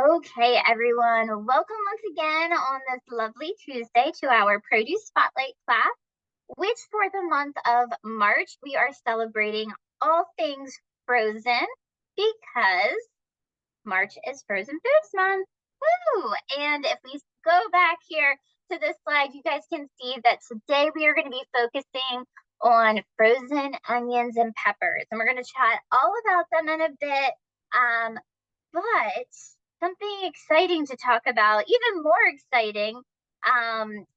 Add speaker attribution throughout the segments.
Speaker 1: Okay, everyone, welcome once again on this lovely Tuesday to our Produce Spotlight class, which for the month of March, we are celebrating all things frozen because March is Frozen Foods Month. Woo! And if we go back here to this slide, you guys can see that today we are going to be focusing on frozen onions and peppers, and we're going to chat all about them in a bit. But something exciting to talk about, even more exciting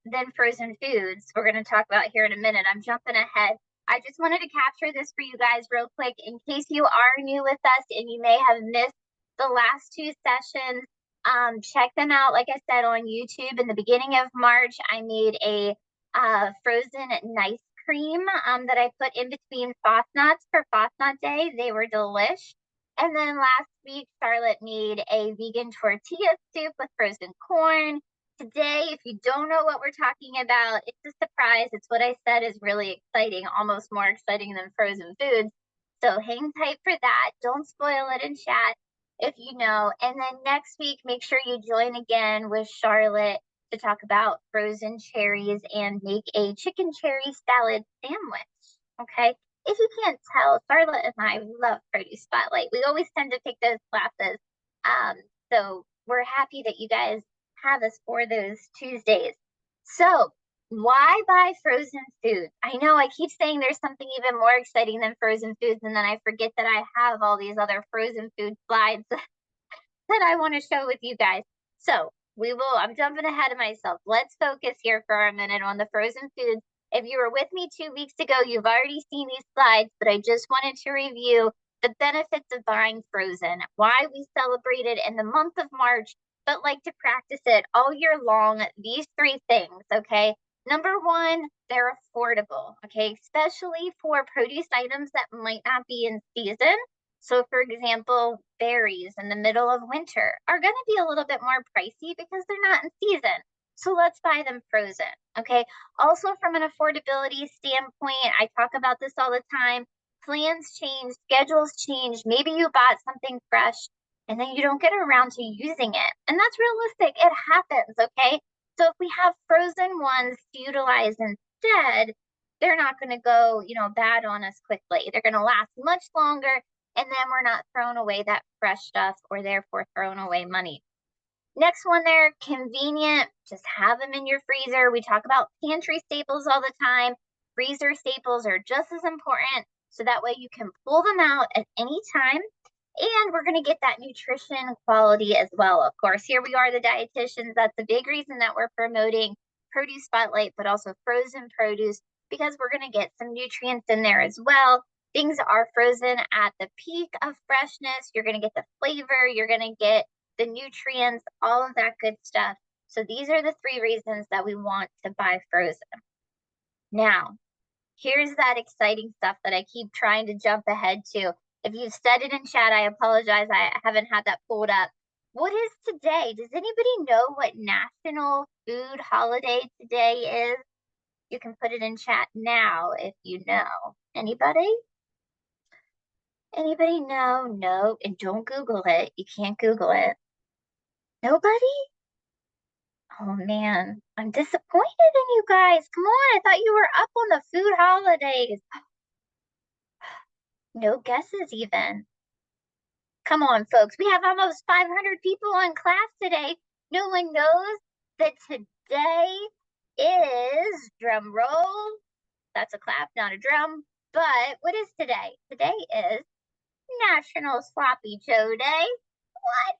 Speaker 1: than frozen foods, we're going to talk about here in a minute. I'm jumping ahead. I just wanted to capture this for you guys real quick in case you are new with us and you may have missed the last two sessions. Check them out. Like I said, on YouTube in the beginning of March, I made a frozen nice cream that I put in between Fosnuts for Fosnut Day. They were delish. And then last week, Charlotte made a vegan tortilla soup with frozen corn. Today, if you don't know what we're talking about, it's a surprise. It's what I said is really exciting, almost more exciting than frozen foods. So hang tight for that. Don't spoil it in chat if you know. And then next week, make sure you join again with Charlotte to talk about frozen cherries and make a chicken cherry salad sandwich. Okay. If you can't tell, Charlotte and I love Produce Spotlight. We always tend to take those classes. So we're happy that you guys have us for those Tuesdays. So why buy frozen foods? I know I keep saying there's something even more exciting than frozen foods, and then I forget that I have all these other frozen food slides that I want to show with you guys. So I'm jumping ahead of myself. Let's focus here for a minute on the frozen foods. If you were with me 2 weeks ago, you've already seen these slides, but I just wanted to review the benefits of buying frozen, why we celebrate it in the month of March, but like to practice it all year long. These three things, okay? Number one, they're affordable, okay? Especially for produce items that might not be in season. So for example, berries in the middle of winter are going to be a little bit more pricey because they're not in season. So let's buy them frozen, okay? Also from an affordability standpoint, I talk about this all the time. Plans change, schedules change. Maybe you bought something fresh and then you don't get around to using it. And that's realistic. It happens, okay? So if we have frozen ones to utilize instead, they're not going to go, bad on us quickly. They're going to last much longer, and then we're not throwing away that fresh stuff or therefore throwing away money. Next one there, convenient. Just have them in your freezer. We talk about pantry staples all the time. Freezer staples are just as important. So that way you can pull them out at any time. And we're going to get that nutrition quality as well. Of course, here we are, the dietitians. That's the big reason that we're promoting Produce Spotlight, but also frozen produce, because we're going to get some nutrients in there as well. Things are frozen at the peak of freshness. You're going to get the flavor. You're going to get the nutrients, all of that good stuff. So these are the three reasons that we want to buy frozen. Now, here's that exciting stuff that I keep trying to jump ahead to. If you've said it in chat, I apologize. I haven't had that pulled up. What is today? Does anybody know what National Food Holiday today is? You can put it in chat now if you know. Anybody? Anybody know? No, and don't Google it. You can't Google it. Nobody? Oh man, I'm disappointed in you guys. Come on, I thought you were up on the food holidays. No guesses even. Come on, folks. We have almost 500 people in class today. No one knows that today is, drum roll. That's a clap, not a drum. But what is today? Today is National Sloppy Joe Day. What?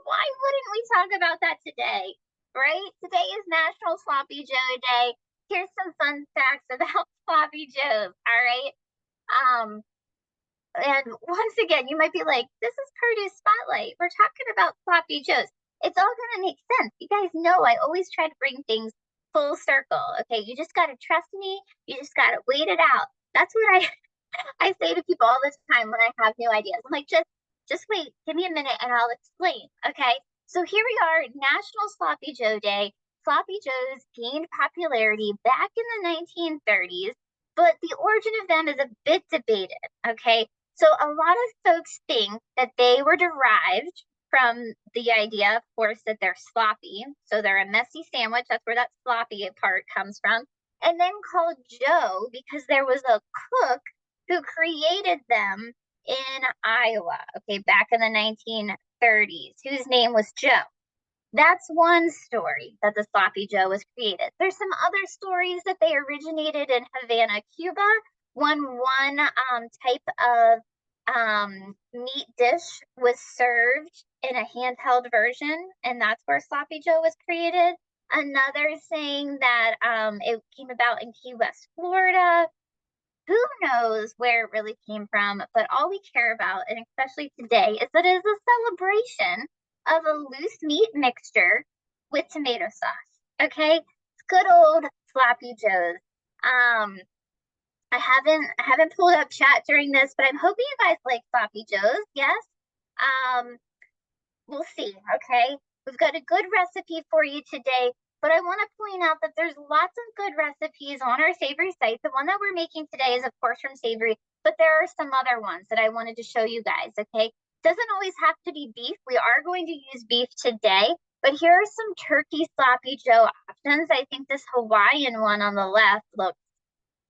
Speaker 1: Why wouldn't we talk about that today? Right? Today is National Sloppy Joe Day. Here's some fun facts about Sloppy Joes, all right? And once again, you might be like, this is Produce Spotlight. We're talking about Sloppy Joes. It's all going to make sense. You guys know I always try to bring things full circle, okay? You just got to trust me. You just got to wait it out. That's what I say to people all the time when I have new ideas. I'm like, just wait, give me a minute and I'll explain, okay? So here we are, National Sloppy Joe Day. Sloppy Joes gained popularity back in the 1930s, but the origin of them is a bit debated, okay? So a lot of folks think that they were derived from the idea, of course, that they're sloppy. So they're a messy sandwich. That's where that sloppy part comes from. And then called Joe because there was a cook who created them in Iowa, okay, back in the 1930s, whose name was Joe. That's one story that the sloppy Joe was created. There's some other stories that they originated in Havana, Cuba. One type of meat dish was served in a handheld version, and that's where sloppy Joe was created. Another saying that it came about in Key West, Florida. Who knows where it really came from, but all we care about, and especially today, is that it is a celebration of a loose meat mixture with tomato sauce. Okay, it's good old sloppy Joes. I haven't pulled up chat during this, but I'm hoping you guys like sloppy Joes. Yes. We'll see. Okay, we've got a good recipe for you today. But I want to point out that there's lots of good recipes on our Savory site. The one that we're making today is, of course, from Savory, but there are some other ones that I wanted to show you guys, okay? Doesn't always have to be beef. We are going to use beef today, but here are some turkey sloppy Joe options. I think this Hawaiian one on the left looks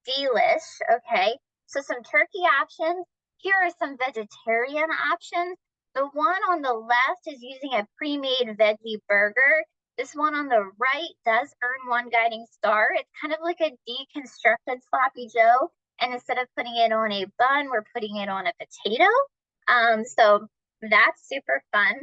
Speaker 1: delish, okay? So some turkey options. Here are some vegetarian options. The one on the left is using a pre-made veggie burger. This one on the right does earn one guiding star. It's kind of like a deconstructed sloppy Joe. And instead of putting it on a bun, we're putting it on a potato. So that's super fun.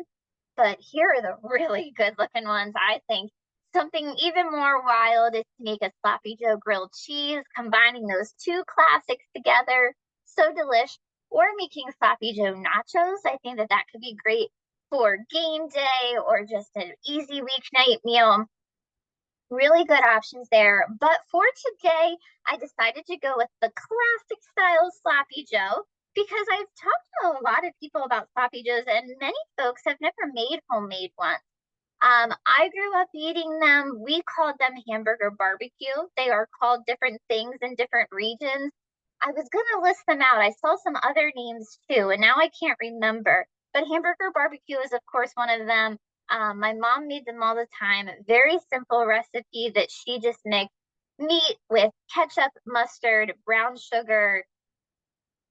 Speaker 1: But here are the really good looking ones, I think. Something even more wild is to make a sloppy Joe grilled cheese, combining those two classics together. So delish. Or making sloppy Joe nachos. I think that that could be great for game day or just an easy weeknight meal. Really good options there. But for today, I decided to go with the classic style sloppy Joe because I've talked to a lot of people about sloppy Joes, and many folks have never made homemade ones. I grew up eating them. We called them hamburger barbecue. They are called different things in different regions. I was going to list them out. I saw some other names too, and now I can't remember. But hamburger barbecue is, of course, one of them. My mom made them all the time. Very simple recipe that she just mixed meat with ketchup, mustard, brown sugar,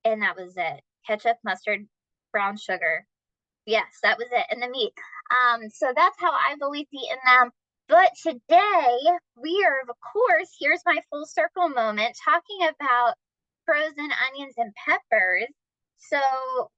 Speaker 1: and that was it. Ketchup, mustard, brown sugar. Yes, that was it. And the meat. So that's how I've always eaten them. But today we are, of course, here's my full circle moment, talking about frozen onions and peppers. So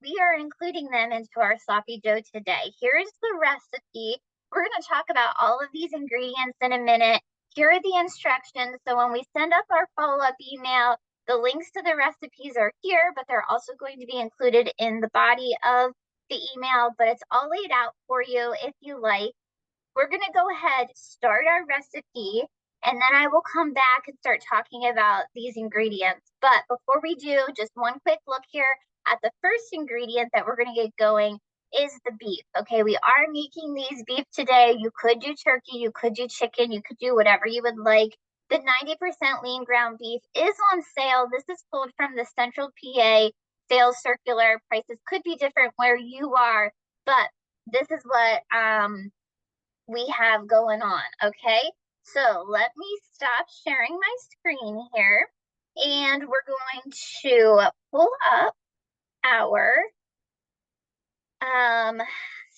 Speaker 1: we are including them into our sloppy Joe today. Here's the recipe. We're going to talk about all of these ingredients in a minute. Here are the instructions. So when we send up our follow-up email, the links to the recipes are here, but they're also going to be included in the body of the email, but it's all laid out for you if you like. We're going to go ahead, start our recipe, and then I will come back and start talking about these ingredients. But before we do, just one quick look here at the first ingredient that we're going to get going is the beef. Okay, we are making these beef today. You could do turkey, you could do chicken, you could do whatever you would like. The 90% lean ground beef is on sale. This is pulled from the Central PA sales circular. Prices could be different where you are, but this is what we have going on. Okay, so let me stop sharing my screen here, and we're going to pull up our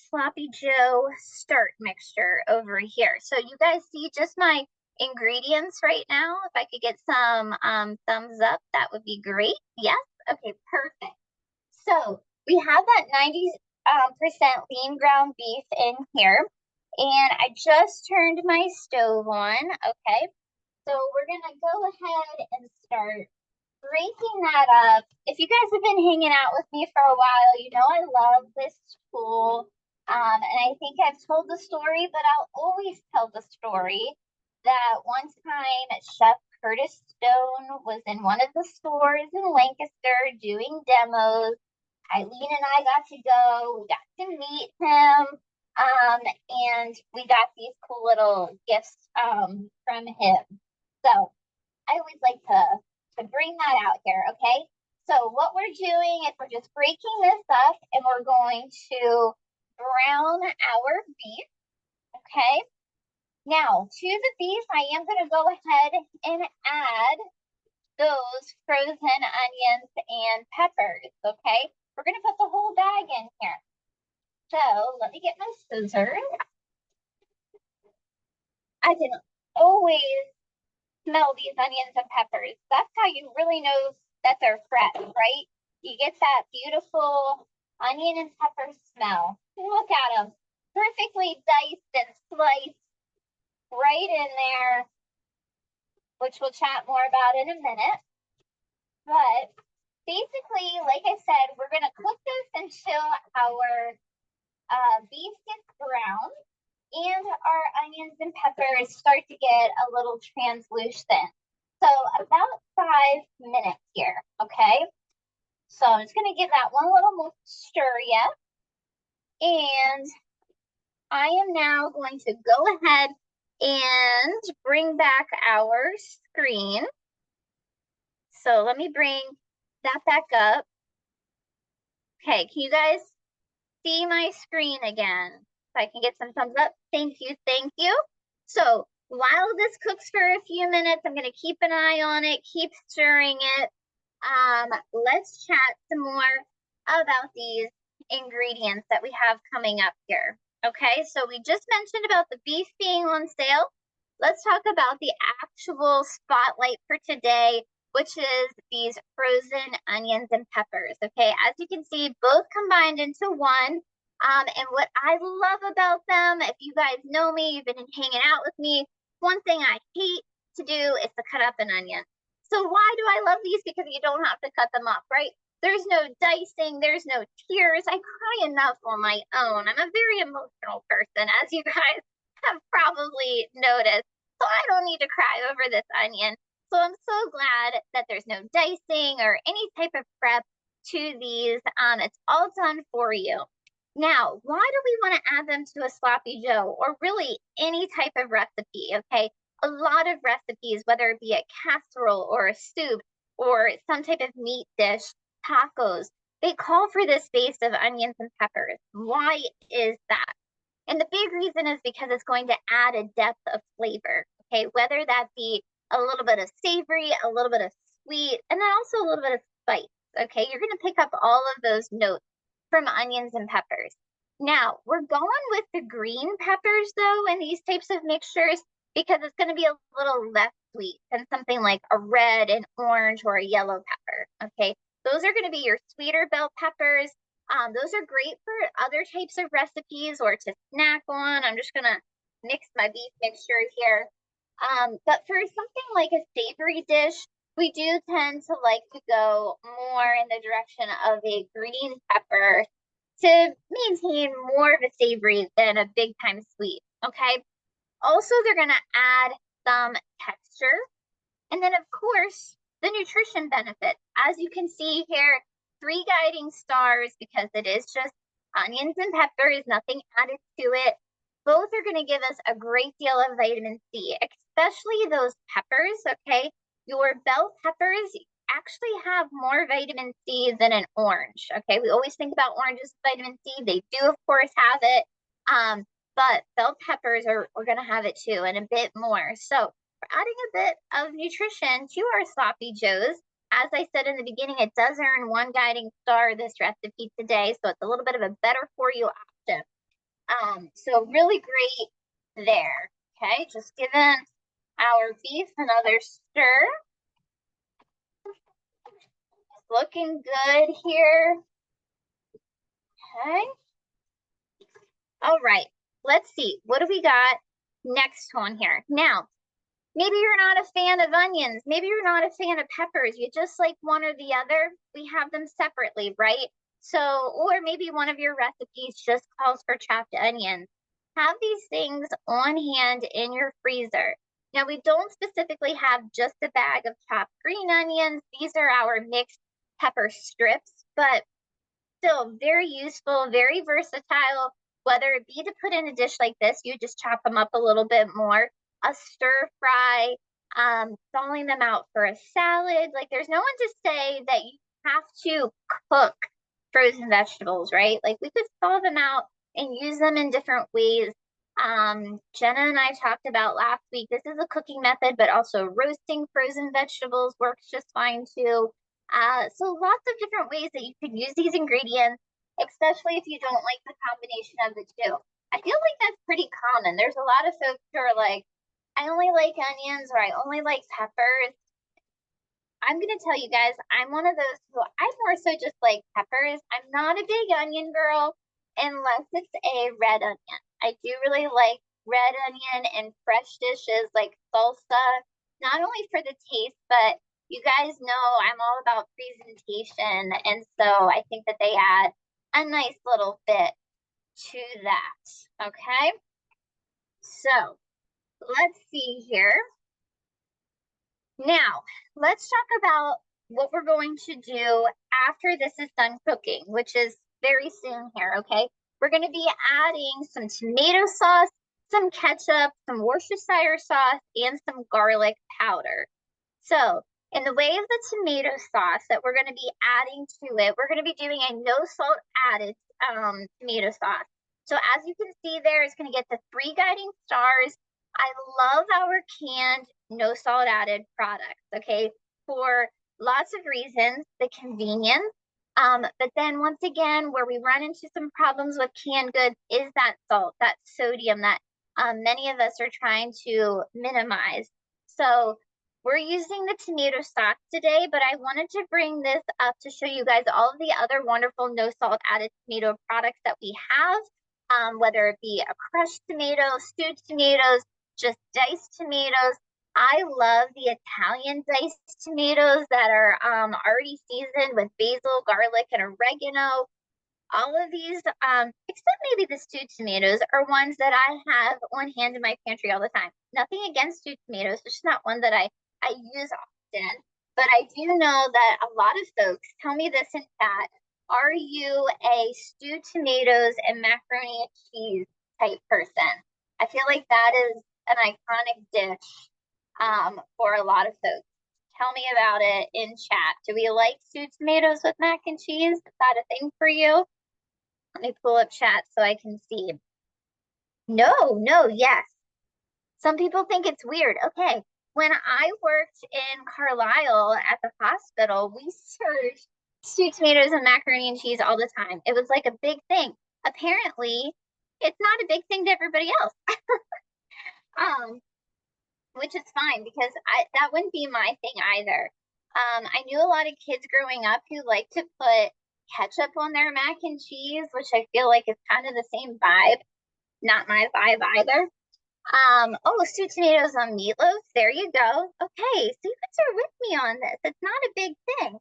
Speaker 1: sloppy Joe start mixture over here. So you guys see just my ingredients right now. If I could get some thumbs up, that would be great. Yes. Okay, perfect. So we have that 90% lean ground beef in here, and I just turned my stove on. Okay, so we're gonna go ahead and start breaking that up. If you guys have been hanging out with me for a while, you know I love this tool. And I think I've told the story, but I'll always tell the story that one time Chef Curtis Stone was in one of the stores in Lancaster doing demos. Eileen and I got to go. We got to meet him. And we got these cool little gifts from him. So I always like to bring that out here, okay? So what we're doing is we're just breaking this up, and we're going to brown our beef, okay? Now, to the beef, I am going to go ahead and add those frozen onions and peppers, okay? We're going to put the whole bag in here. So let me get my scissors. I can always smell these onions and peppers. That's how you really know that they're fresh, right? You get that beautiful onion and pepper smell. Look at them, perfectly diced and sliced right in there, which we'll chat more about in a minute. But basically, like I said, we're going to cook this until our beef gets brown and our onions and peppers start to get a little translucent. So about 5 minutes here, okay? So I'm just going to give that one little more stir yet. And I am now going to go ahead and bring back our screen. So let me bring that back up. Okay, can you guys see my screen again? So I can get some thumbs up. Thank you, thank you. So while this cooks for a few minutes, I'm gonna keep an eye on it, keep stirring it. Let's chat some more about these ingredients that we have coming up here. Okay, so we just mentioned about the beef being on sale. Let's talk about the actual spotlight for today, which is these frozen onions and peppers. Okay, as you can see, both combined into one. And what I love about them, if you guys know me, you've been hanging out with me, one thing I hate to do is to cut up an onion. So why do I love these? Because you don't have to cut them up, right? There's no dicing, there's no tears. I cry enough on my own. I'm a very emotional person, as you guys have probably noticed. So I don't need to cry over this onion. So I'm so glad that there's no dicing or any type of prep to these. It's all done for you. Now, why do we want to add them to a sloppy joe or really any type of recipe? Okay, a lot of recipes, whether it be a casserole or a soup or some type of meat dish, tacos, they call for this base of onions and peppers. Why is that? And the big reason is because it's going to add a depth of flavor, okay? Whether that be a little bit of savory, a little bit of sweet, and then also a little bit of spice, okay? You're going to pick up all of those notes from onions and peppers. Now, we're going with the green peppers, though, in these types of mixtures because it's going to be a little less sweet than something like a red, an orange, or a yellow pepper, okay? Those are going to be your sweeter bell peppers. Those are great for other types of recipes or to snack on. I'm just gonna mix my beef mixture here. But for something like a savory dish, we do tend to like to go more in the direction of a green pepper to maintain more of a savory than a big time sweet, okay? Also, they're gonna add some texture. And then of course, the nutrition benefits. As you can see here, 3 guiding stars because it is just onions and peppers, nothing added to it. Both are going to give us a great deal of vitamin C, especially those peppers, okay? Your bell peppers actually have more vitamin C than an orange, okay? We always think about oranges with vitamin C. They do, of course, have it, but bell peppers are going to have it too, and a bit more. So we're adding a bit of nutrition to our sloppy joes. As I said in the beginning, it does earn 1 guiding star this recipe today, so it's a little bit of a better for you option. So really great there. Okay, just giving our beef another stir. It's looking good here. Okay. All right, let's see. What do we got next on here? Now, maybe you're not a fan of onions. Maybe you're not a fan of peppers. You just like one or the other. We have them separately, right? So, or maybe one of your recipes just calls for chopped onions. Have these things on hand in your freezer. Now, we don't specifically have just a bag of chopped green onions. These are our mixed pepper strips, but still very useful, very versatile. Whether it be to put in a dish like this, you just chop them up a little bit more, a stir fry, thawing them out for a salad. Like there's no one to say that you have to cook frozen vegetables, right? Like we could thaw them out and use them in different ways. Jenna and I talked about last week, this is a cooking method, but also roasting frozen vegetables works just fine too. So lots of different ways that you could use these ingredients, especially if you don't like the combination of the two. I feel like that's pretty common. There's a lot of folks who are like, I only like onions or I only like peppers. I'm going to tell you guys, I'm one of those who I more so just like peppers. I'm not a big onion girl unless it's a red onion. I do really like red onion in fresh dishes like salsa, not only for the taste, but you guys know I'm all about presentation. And so I think that they add a nice little bit to that. Okay. So let's see here. Now, let's talk about what we're going to do after this is done cooking, which is very soon here, okay? We're going to be adding some tomato sauce, some ketchup, some Worcestershire sauce, and some garlic powder. So, in the way of the tomato sauce that we're going to be adding to it, we're going to be doing a no salt added tomato sauce. So, as you can see there, it's going to get the 3 guiding stars. I love our canned, no salt added products, okay, for lots of reasons, the convenience. But then once again, where we run into some problems with canned goods is that salt, that sodium that many of us are trying to minimize. So we're using the tomato sauce today, but I wanted to bring this up to show you guys all of the other wonderful no salt added tomato products that we have, whether it be a crushed tomato, stewed tomatoes, just diced tomatoes. I love the Italian diced tomatoes that are already seasoned with basil, garlic, and oregano. All of these, except maybe the stewed tomatoes, are ones that I have on hand in my pantry all the time. Nothing against stewed tomatoes, it's just not one that I use often. But I do know that a lot of folks tell me this in chat. Are you a stewed tomatoes and macaroni and cheese type person? I feel like that is an iconic dish for a lot of folks. Tell me about it in chat. Do we like stewed tomatoes with mac and cheese? Is that a thing for you? Let me pull up chat so I can see. No, yes. Some people think it's weird. Okay, when I worked in Carlisle at the hospital, we served stewed tomatoes and macaroni and cheese all the time. It was like a big thing. Apparently, it's not a big thing to everybody else. Which is fine because that wouldn't be my thing either. I knew a lot of kids growing up who like to put ketchup on their mac and cheese, which I feel like is kind of the same vibe. Not my vibe either. Oh, stewed tomatoes on meatloaf. There you go. Okay, so you guys are with me on this. It's not a big thing.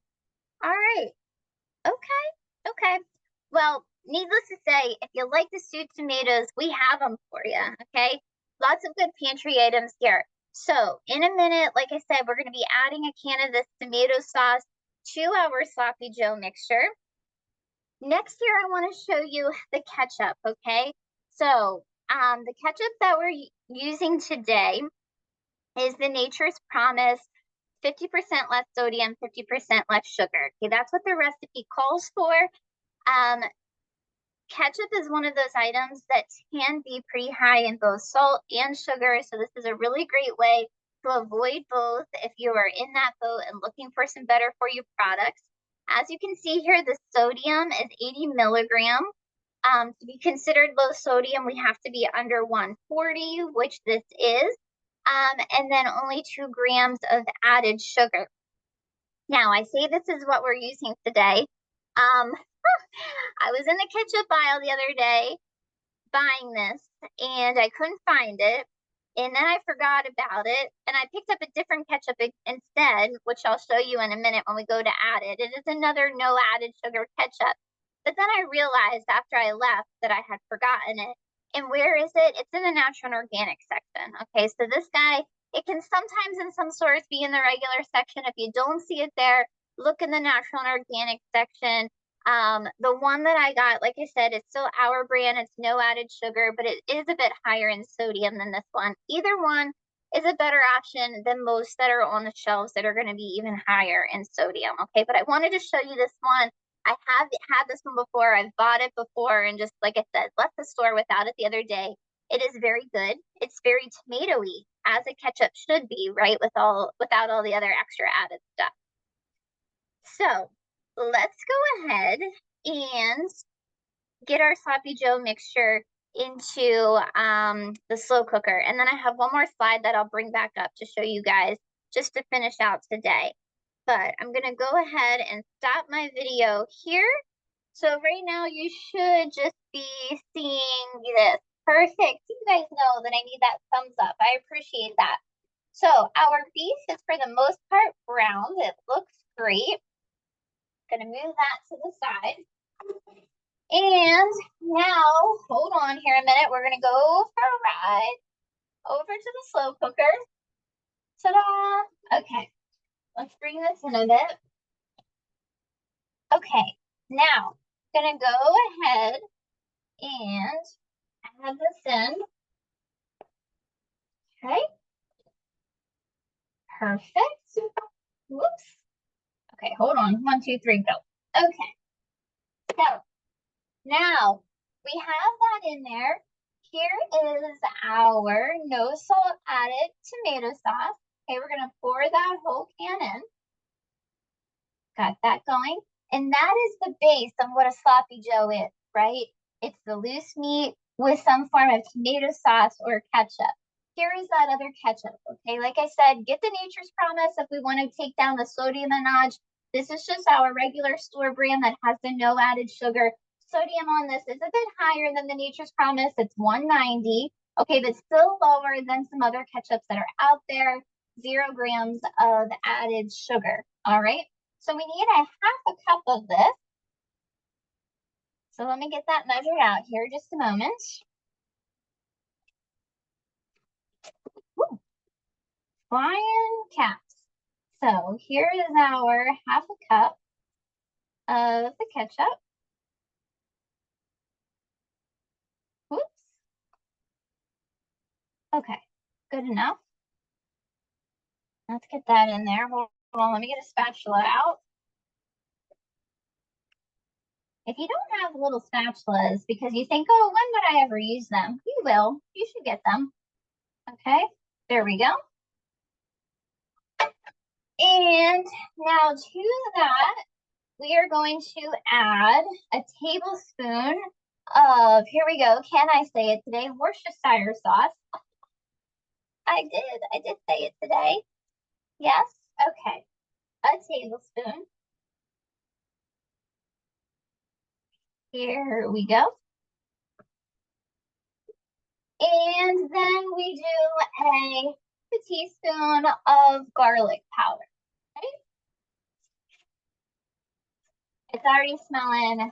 Speaker 1: All right. Okay. Well, needless to say, if you like the stewed tomatoes, we have them for you. Okay. Lots of good pantry items here. So in a minute, like I said, we're going to be adding a can of this tomato sauce to our sloppy Joe mixture. Next here, I want to show you the ketchup, okay? So the ketchup that we're using today is the Nature's Promise 50% less sodium, 50% less sugar. Okay, that's what the recipe calls for. Ketchup is one of those items that can be pretty high in both salt and sugar. So this is a really great way to avoid both if you are in that boat and looking for some better for you products. As you can see here, the sodium is 80 milligrams. To be considered low sodium, we have to be under 140, which this is, and then only 2 grams of added sugar. Now, I say this is what we're using today. I was in the ketchup aisle the other day buying this and I couldn't find it. And then I forgot about it and I picked up a different ketchup instead, which I'll show you in a minute when we go to add it. It is another no added sugar ketchup. But then I realized after I left that I had forgotten it. And where is it? It's in the natural and organic section. Okay, so this guy, it can sometimes in some stores be in the regular section. If you don't see it there, look in the natural and organic section. The one that I got, like I said, it's still our brand. It's no added sugar, but it is a bit higher in sodium than this one. Either one is a better option than most that are on the shelves that are going to be even higher in sodium. Okay, but I wanted to show you this one I have had this one before. I've bought it before, and just like I said, left the store without it the other day. It is very good. It's very tomatoey, as a ketchup should be, right? Without all the other extra added stuff. So let's go ahead and get our sloppy Joe mixture into the slow cooker. And then I have one more slide that I'll bring back up to show you guys just to finish out today. But I'm gonna go ahead and stop my video here. So right now you should just be seeing this. Perfect. You guys know that I need that thumbs up. I appreciate that. So our beef is for the most part browned. It looks great. Gonna move that to the side. And now, hold on here a minute. We're gonna go for a ride over to the slow cooker. Ta-da! Okay, let's bring this in a bit. Okay, now, gonna go ahead and add this in. Okay. Perfect. Whoops. Okay, hold on. 1, 2, 3, go. Okay. So now we have that in there. Here is our no salt added tomato sauce. Okay, we're gonna pour that whole can in. Got that going. And that is the base of what a sloppy Joe is, right? It's the loose meat with some form of tomato sauce or ketchup. Here is that other ketchup, okay? Like I said, get the Nature's Promise if we want to take down the sodium a notch. This is just our regular store brand that has the no added sugar. Sodium on this is a bit higher than the Nature's Promise. It's 190, okay, but still lower than some other ketchups that are out there. 0 grams of added sugar, all right? So we need a half a cup of this. So let me get that measured out here just a moment. Woo. Flying cats. So here is our half a cup of the ketchup. Whoops. Okay, good enough. Let's get that in there. Hold on, let me get a spatula out. If you don't have little spatulas because you think, oh, when would I ever use them? You will. You should get them. Okay, there we go. And now to that, we are going to add a tablespoon of, here we go, can I say it today, Worcestershire sauce. I did say it today. Yes, okay, a tablespoon. Here we go. And then we do a teaspoon of garlic powder. Okay? It's already smelling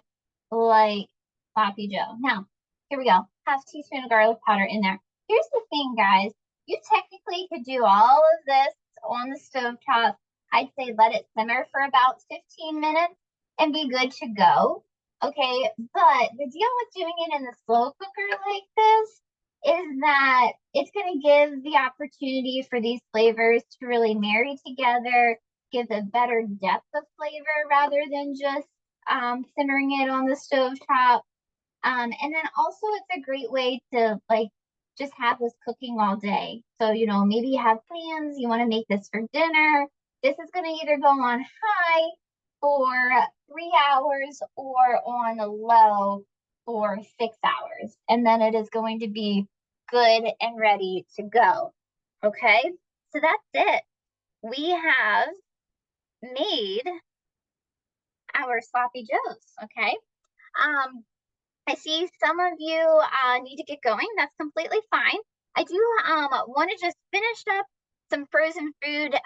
Speaker 1: like sloppy Joe. Now, here we go. Half teaspoon of garlic powder in there. Here's the thing, guys. You technically could do all of this on the stovetop. I'd say let it simmer for about 15 minutes and be good to go. Okay, but the deal with doing it in the slow cooker like this is that it's going to give the opportunity for these flavors to really marry together, give a better depth of flavor rather than just simmering it on the stovetop. And then also it's a great way to like just have this cooking all day. So, you know, maybe you have plans, you want to make this for dinner. This is going to either go on high for 3 hours or on low for 6 hours. And then it is going to be good and ready to go. Okay, so that's it. We have made our sloppy joes, okay? I see some of you need to get going. That's completely fine. I do want to just finish up some frozen food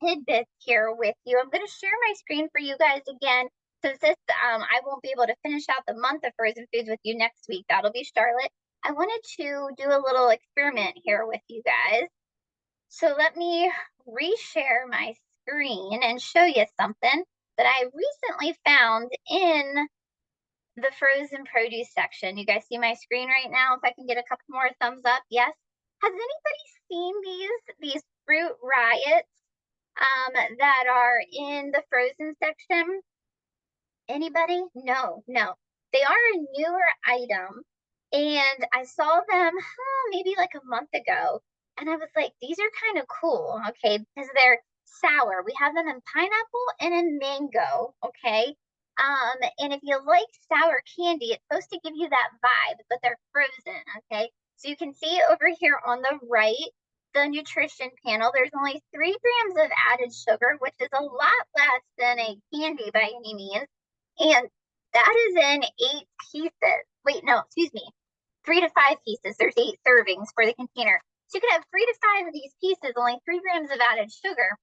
Speaker 1: tidbits here with you. I'm going to share my screen for you guys again, since this I won't be able to finish out the month of frozen foods with you next week. That'll be Charlotte. I wanted to do a little experiment here with you guys. So let me reshare my screen and show you something that I recently found in the frozen produce section. You guys see my screen right now? If I can get a couple more thumbs up, yes. Has anybody seen these fruit riots that are in the frozen section? Anybody? No, no. They are a newer item. And I saw them maybe like a month ago. And I was like, these are kind of cool, okay, because they're sour. We have them in pineapple and in mango, okay? And if you like sour candy, it's supposed to give you that vibe, but they're frozen, okay? So you can see over here on the right, the nutrition panel, there's only 3 grams of added sugar, which is a lot less than a candy by any means. And that is in 8 pieces. Wait, no, excuse me. 3 to 5 pieces. There's 8 servings for the container. So you could have 3 to 5 of these pieces, only 3 grams of added sugar.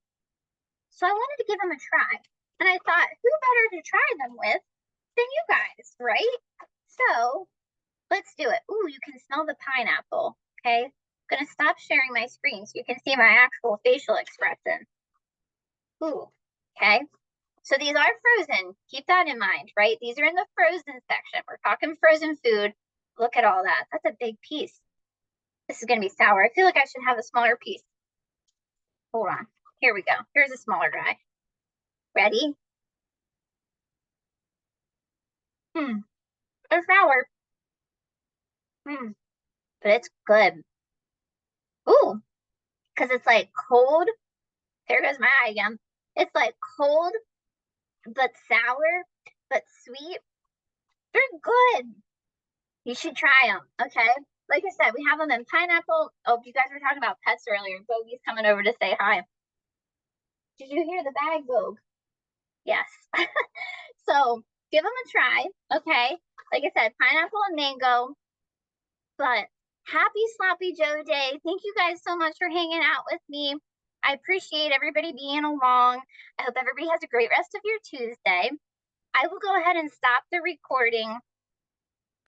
Speaker 1: So I wanted to give them a try. And I thought, who better to try them with than you guys, right? So let's do it. Ooh, you can smell the pineapple. Okay. I'm gonna stop sharing my screen so you can see my actual facial expression. Ooh, okay. So these are frozen. Keep that in mind, right? These are in the frozen section. We're talking frozen food. Look at all that. That's a big piece. This is going to be sour. I feel like I should have a smaller piece. Hold on. Here we go. Here's a smaller guy. Ready? It's sour. But it's good. Ooh, because it's like cold. There goes my eye again. It's like cold, but sour, but sweet. They're good. You should try them, okay? Like I said, we have them in pineapple. Oh, you guys were talking about pets earlier. Bogey's coming over to say hi. Did you hear the bag, Vogue? Yes. So give them a try, okay? Like I said, pineapple and mango. But happy Sloppy Joe Day. Thank you guys so much for hanging out with me. I appreciate everybody being along. I hope everybody has a great rest of your Tuesday. I will go ahead and stop the recording